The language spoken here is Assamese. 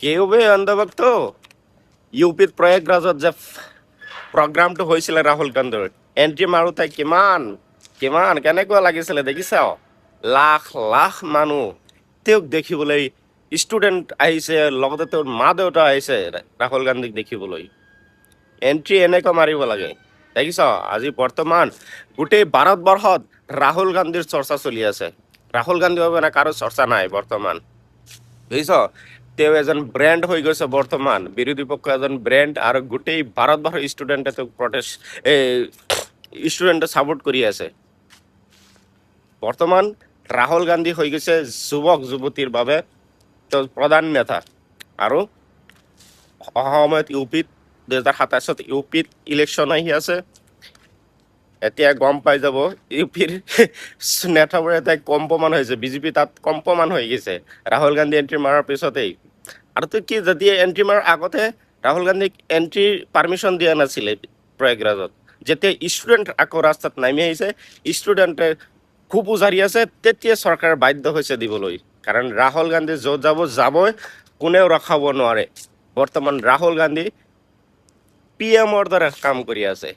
কেউবে অন্ধভক্ত ইউপিত প্ৰয়াগৰাজত যে প্ৰগ্ৰামটো হৈছিলে ৰাহুল গান্ধীৰ এণ্ট্ৰি মাৰোঁতে কিমান কিমান কেনেকুৱা লাগিছিলে দেখিছা লাখ লাখ মানুহ তেওঁক দেখিবলৈ ষ্টুডেণ্ট আহিছে লগতে তেওঁৰ মা দেউতা আহিছে ৰাহুল গান্ধীক দেখিবলৈ এণ্ট্ৰি এনেকুৱা মাৰিব লাগে দেখিছ আজি বৰ্তমান গোটেই ভাৰতবৰ্ষত ৰাহুল গান্ধীৰ চৰ্চা চলি আছে ৰাহুল গান্ধী মানে কাৰো চৰ্চা নাই বৰ্তমান বুজিছ তেওঁ এজন ব্ৰেণ্ড হৈ গৈছে বৰ্তমান বিৰোধী পক্ষ এজন ব্ৰেণ্ড আৰু গোটেই ভাৰতবৰ্ষৰ ষ্টুডেণ্টে তেওঁক প্ৰটেষ্ট ষ্টুডেণ্টে ছাপোৰ্ট কৰি আছে বৰ্তমান ৰাহুল গান্ধী হৈ গৈছে যুৱক যুৱতীৰ বাবে তেওঁ প্ৰধান নেতা আৰু অহা সময়ত ইউপিত 2027 ইউপিত ইলেকশ্যন আহি আছে এতিয়া গম পাই যাব ইউপিৰ নেতাবোৰ এতিয়া কম প্ৰমাণ হৈছে বিজেপি তাত কম প্ৰমাণ হৈ গৈছে ৰাহুল গান্ধী এণ্ট্ৰি মাৰাৰ পিছতেই আৰু তো কি যদি এণ্ট্ৰি মাৰাৰ আগতে ৰাহুল গান্ধীক এণ্ট্ৰিৰ পাৰ্মিশ্যন দিয়া নাছিলে প্ৰয়াগৰাজত যেতিয়া ষ্টুডেণ্ট আকৌ ৰাস্তাত নামি আহিছে ষ্টুডেণ্টে খুব উজাৰি আছে তেতিয়া চৰকাৰ বাধ্য হৈছে দিবলৈ কাৰণ ৰাহুল গান্ধী য'ত যাব যাবই কোনেও ৰখাব নোৱাৰে বৰ্তমান ৰাহুল গান্ধী পিএমৰ দৰে কাম কৰি আছে